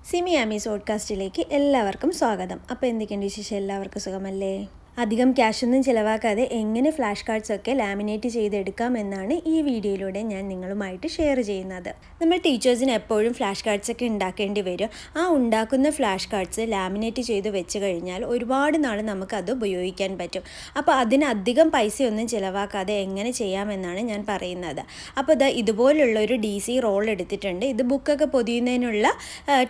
സിമി ആമീസ് പോഡ്കാസ്റ്റിലേക്ക് എല്ലാവർക്കും സ്വാഗതം. അപ്പോൾ എന്തൊക്കെയുണ്ട് വിശേഷം? എല്ലാവർക്കും സുഖമല്ലേ? അധികം ക്യാഷൊന്നും ചിലവാക്കാതെ എങ്ങനെ ഫ്ലാഷ് കാർഡ്സൊക്കെ ലാമിനേറ്റ് ചെയ്തെടുക്കാം എന്നാണ് ഈ വീഡിയോയിലൂടെ ഞാൻ നിങ്ങളുമായിട്ട് ഷെയർ ചെയ്യുന്നത്. നമ്മൾ ടീച്ചേഴ്സിന് എപ്പോഴും ഫ്ലാഷ് കാർഡ്സൊക്കെ ഉണ്ടാക്കേണ്ടി വരും. ആ ഉണ്ടാക്കുന്ന ഫ്ലാഷ് കാർഡ്സ് ലാമിനേറ്റ് ചെയ്ത് വെച്ച് കഴിഞ്ഞാൽ ഒരുപാട് നാൾ നമുക്കത് ഉപയോഗിക്കാൻ പറ്റും. അപ്പോൾ അതിന് അധികം പൈസയൊന്നും ചിലവാക്കാതെ എങ്ങനെ ചെയ്യാമെന്നാണ് ഞാൻ പറയുന്നത്. അപ്പോൾ ഇതുപോലുള്ള ഒരു DC റോൾ എടുത്തിട്ടുണ്ട്. ഇത് ബുക്കൊക്കെ പൊതിയുന്നതിനുള്ള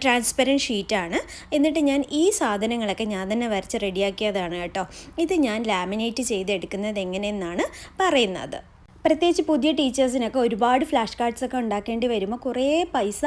ട്രാൻസ്പെറൻറ്റ് ഷീറ്റാണ്. എന്നിട്ട് ഞാൻ ഈ സാധനങ്ങളൊക്കെ ഞാൻ തന്നെ വരച്ച് റെഡിയാക്കിയതാണ് കേട്ടോ. ഇത് ഞാൻ ലാമിനേറ്റ് ചെയ്തെടുക്കുന്നത് എങ്ങനെയെന്നാണ് പറയുന്നത്. പ്രത്യേകിച്ച് പുതിയ ടീച്ചേഴ്സിനൊക്കെ ഒരുപാട് ഫ്ലാഷ് കാർഡ്സൊക്കെ ഉണ്ടാക്കേണ്ടി വരുമ്പോൾ കുറേ പൈസ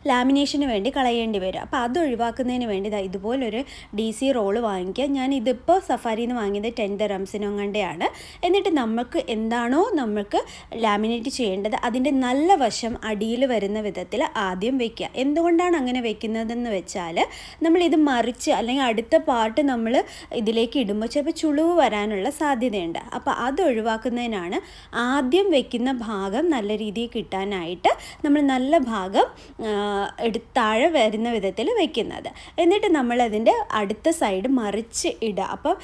ലാമിനേഷന് വേണ്ടി കളയേണ്ടി വരും. അപ്പോൾ അത് ഒഴിവാക്കുന്നതിന് വേണ്ടി ഇതുപോലൊരു DC റോള് വാങ്ങിക്കുക. ഞാൻ ഇതിപ്പോൾ സഫാരിയിൽ നിന്ന് വാങ്ങിയത് 10 ദിർഹംസിനും കണ്ടെയാണ്. എന്നിട്ട് നമുക്ക് എന്താണോ നമുക്ക് ലാമിനേറ്റ് ചെയ്യേണ്ടത് അതിൻ്റെ നല്ല വശം അടിയിൽ വരുന്ന വിധത്തിൽ ആദ്യം വയ്ക്കുക. എന്തുകൊണ്ടാണ് അങ്ങനെ വെക്കുന്നതെന്ന് വെച്ചാൽ നമ്മളിത് മറിച്ച് അല്ലെങ്കിൽ അടുത്ത പാർട്ട് നമ്മൾ ഇതിലേക്ക് ഇടുമ്പോൾ ചിലപ്പോൾ ചുളിവ് വരാനുള്ള സാധ്യതയുണ്ട്. അപ്പോൾ അത് ഒഴിവാക്കുന്നതിനാണ് ആദ്യം വെക്കുന്ന ഭാഗം നല്ല രീതിയിൽ കിട്ടാനായിട്ട് നമ്മൾ നല്ല ഭാഗം താഴെ വരുന്ന വിധത്തിൽ വെക്കുന്നത്. എന്നിട്ട് നമ്മളതിൻ്റെ അടുത്ത സൈഡ് മറിച്ച് ഇടുക. അപ്പം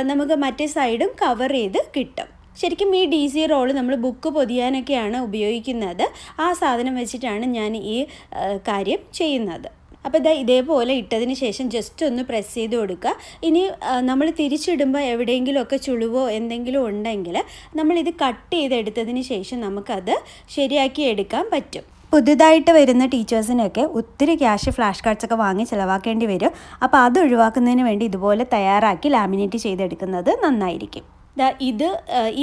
നമുക്ക് മറ്റേ സൈഡും കവർ ചെയ്ത് കിട്ടും. ശരിക്കും ഈ DC റോള് നമ്മൾ ബുക്ക് പൊതിയാനൊക്കെയാണ് ഉപയോഗിക്കുന്നത്. ആ സാധനം വെച്ചിട്ടാണ് ഞാൻ ഈ കാര്യം ചെയ്യുന്നത്. അപ്പോൾ ഇതേപോലെ ഇട്ടതിന് ശേഷം ജസ്റ്റ് ഒന്ന് പ്രസ് ചെയ്ത് കൊടുക്കുക. ഇനി നമ്മൾ തിരിച്ചിടുമ്പോൾ എവിടെയെങ്കിലുമൊക്കെ ചുളിവോ എന്തെങ്കിലും ഉണ്ടെങ്കിൽ നമ്മളിത് കട്ട് ചെയ്തെടുത്തതിന് ശേഷം നമുക്കത് ശരിയാക്കി എടുക്കാൻ പറ്റും. പുതുതായിട്ട് വരുന്ന ടീച്ചേഴ്സിനൊക്കെ ഒത്തിരി ക്യാഷ് ഫ്ലാഷ് കാർഡ്സൊക്കെ വാങ്ങി ചിലവാക്കേണ്ടി വരും. അപ്പോൾ അത് ഒഴിവാക്കുന്നതിന് വേണ്ടി ഇതുപോലെ തയ്യാറാക്കി ലാമിനേറ്റ് ചെയ്തെടുക്കുന്നത് നന്നായിരിക്കും. ഇത്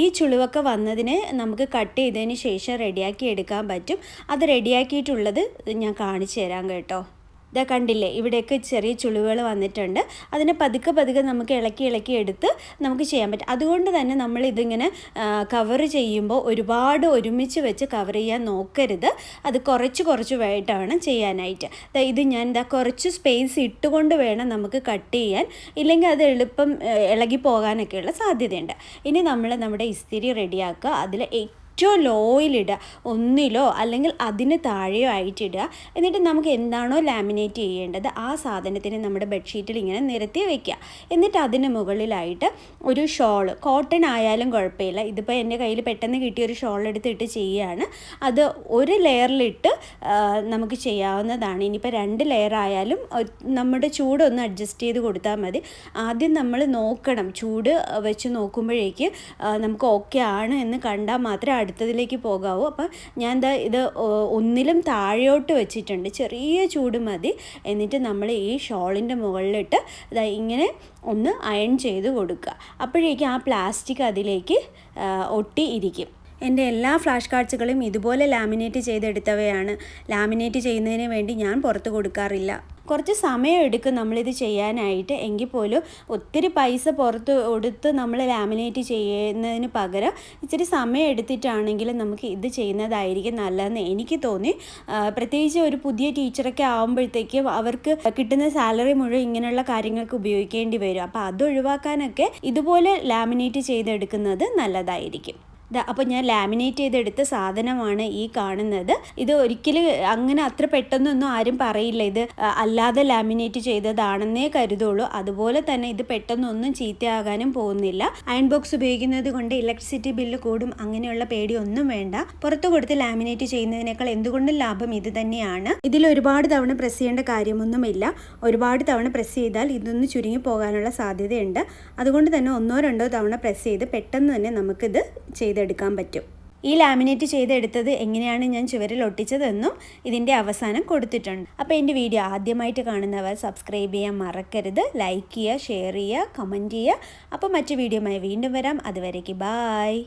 ഈ ചുളിവൊക്കെ വന്നതിന് നമുക്ക് കട്ട് ചെയ്തതിന് ശേഷം റെഡിയാക്കി എടുക്കാൻ പറ്റും. അത് റെഡിയാക്കിയിട്ടുള്ളത് ഞാൻ കാണിച്ചു തരാം കേട്ടോ. കണ്ടില്ലേ, ഇവിടെയൊക്കെ ചെറിയ ചുളിവുകൾ വന്നിട്ടുണ്ട്. അതിനെ പതുക്കെ നമുക്ക് ഇളക്കി എടുത്ത് നമുക്ക് ചെയ്യാൻ പറ്റും. അതുകൊണ്ട് തന്നെ നമ്മളിതിങ്ങനെ കവർ ചെയ്യുമ്പോൾ ഒരുപാട് ഒരുമിച്ച് വെച്ച് കവർ ചെയ്യാൻ നോക്കരുത്. അത് കുറച്ചാണ് ചെയ്യാനായിട്ട്. ഇത് ഞാൻ കുറച്ച് സ്പേസ് ഇട്ടുകൊണ്ട് വേണം നമുക്ക് കട്ട് ചെയ്യാൻ. ഇല്ലെങ്കിൽ അത് എളുപ്പം ഇളകി പോകാനൊക്കെയുള്ള സാധ്യതയുണ്ട്. ഇനി നമ്മൾ നമ്മുടെ ഇസ്തിരി റെഡിയാക്കുക. അതിൽ ഏറ്റവും ലോയിലിടുക, ഒന്നിലോ അല്ലെങ്കിൽ അതിന് താഴെയോ ആയിട്ടിടുക. എന്നിട്ട് നമുക്ക് എന്താണോ ലാമിനേറ്റ് ചെയ്യേണ്ടത് ആ സാധനത്തിന് നമ്മുടെ ബെഡ്ഷീറ്റിൽ ഇങ്ങനെ നിരത്തി വയ്ക്കുക. എന്നിട്ട് അതിന് മുകളിലായിട്ട് ഒരു ഷോൾ, കോട്ടൺ ആയാലും കുഴപ്പമില്ല. ഇതിപ്പോൾ എൻ്റെ കയ്യിൽ പെട്ടെന്ന് കിട്ടിയൊരു ഷോൾ എടുത്തിട്ട് ചെയ്യുകയാണ്. അത് ഒരു ലെയറിലിട്ട് നമുക്ക് ചെയ്യാവുന്നതാണ്. ഇനിയിപ്പോൾ 2 ലെയർ ആയാലും നമ്മുടെ ചൂടൊന്ന് അഡ്ജസ്റ്റ് ചെയ്ത് കൊടുത്താൽ മതി. ആദ്യം നമ്മൾ നോക്കണം, ചൂട് വെച്ച് നോക്കുമ്പോഴേക്ക് നമുക്ക് ഓക്കെ ആണ് എന്ന് കണ്ടാൽ മാത്രമേ അടുത്തതിലേക്ക് പോകാവൂ. അപ്പം ഞാൻ ഇത് ഒന്നിലും താഴെയോട്ട് വെച്ചിട്ടുണ്ട്. ചെറിയ ചൂട് മതി. എന്നിട്ട് നമ്മൾ ഈ ഷോളിൻ്റെ മുകളിലിട്ട് ഇങ്ങനെ ഒന്ന് അയൺ ചെയ്ത് കൊടുക്കുക. അപ്പോഴേക്കും ആ പ്ലാസ്റ്റിക് അതിലേക്ക് ഒട്ടി ഇരിക്കും. എൻ്റെ എല്ലാ ഫ്ലാഷ് കാർഡ്സുകളും ഇതുപോലെ ലാമിനേറ്റ് ചെയ്തെടുത്തവയാണ്. ലാമിനേറ്റ് ചെയ്യുന്നതിന് വേണ്ടി ഞാൻ പുറത്ത് കൊടുക്കാറില്ല. കുറച്ച് സമയം എടുക്കും നമ്മളിത് ചെയ്യാനായിട്ട്. എങ്കിൽ പോലും ഒത്തിരി പൈസ പുറത്ത് കൊടുത്ത് നമ്മൾ ലാമിനേറ്റ് ചെയ്യുന്നതിന് പകരം ഇച്ചിരി സമയം എടുത്തിട്ടാണെങ്കിലും നമുക്ക് ഇത് ചെയ്യുന്നതായിരിക്കും നല്ലതെന്ന് എനിക്ക് തോന്നി. പ്രത്യേകിച്ച് ഒരു പുതിയ ടീച്ചറൊക്കെ ആകുമ്പോഴത്തേക്കും അവർക്ക് കിട്ടുന്ന സാലറി മുഴുവൻ ഇങ്ങനെയുള്ള കാര്യങ്ങൾക്ക് ഉപയോഗിക്കേണ്ടി വരും. അപ്പോൾ അത് ഒഴിവാക്കാനൊക്കെ ഇതുപോലെ ലാമിനേറ്റ് ചെയ്തെടുക്കുന്നത് നല്ലതായിരിക്കും. അപ്പോൾ ഞാൻ ലാമിനേറ്റ് ചെയ്തെടുത്ത സാധനമാണ് ഈ കാണുന്നത്. ഇത് ഒരിക്കലും അങ്ങനെ അത്ര പെട്ടെന്നൊന്നും ആരും പറയില്ല ഇത് അല്ലാതെ ലാമിനേറ്റ് ചെയ്തതാണെന്നേ കരുതുള്ളൂ. അതുപോലെ തന്നെ ഇത് പെട്ടെന്നൊന്നും ചീത്തയാകാനും പോകുന്നില്ല. അയൺ ബോക്സ് ഉപയോഗിക്കുന്നത് കൊണ്ട് ഇലക്ട്രിസിറ്റി ബില്ല് കൂടും അങ്ങനെയുള്ള പേടിയൊന്നും വേണ്ട. പുറത്ത് കൊടുത്ത് ലാമിനേറ്റ് ചെയ്യുന്നതിനേക്കാൾ എന്തുകൊണ്ടും ലാഭം ഇത് തന്നെയാണ്. ഇതിൽ ഒരുപാട് തവണ പ്രസ് ചെയ്യേണ്ട കാര്യമൊന്നുമില്ല. ഒരുപാട് തവണ പ്രസ് ചെയ്താൽ ഇതൊന്ന് ചുരുങ്ങി പോകാനുള്ള സാധ്യതയുണ്ട്. അതുകൊണ്ട് തന്നെ 1-2 തവണ പ്രസ് ചെയ്ത് പെട്ടെന്ന് തന്നെ നമുക്കിത് ചെയ്തെടുക്കാൻ പറ്റും. ഈ ലാമിനേറ്റ് ചെയ്തെടുത്തത് എങ്ങനെയാണ് ഞാൻ ചുവരിൽ ഒട്ടിച്ചതെന്നും ഇതിൻ്റെ അവസാനം കൊടുത്തിട്ടുണ്ട്. അപ്പോൾ എൻ്റെ വീഡിയോ ആദ്യമായിട്ട് കാണുന്നവർ സബ്സ്ക്രൈബ് ചെയ്യാൻ മറക്കരുത്. ലൈക്ക് ചെയ്യുക, ഷെയർ ചെയ്യുക, കമൻറ്റ് ചെയ്യുക. അപ്പോൾ മറ്റു വീഡിയോയുമായി വീണ്ടും വരാം. അതുവരേക്ക് ബായ്.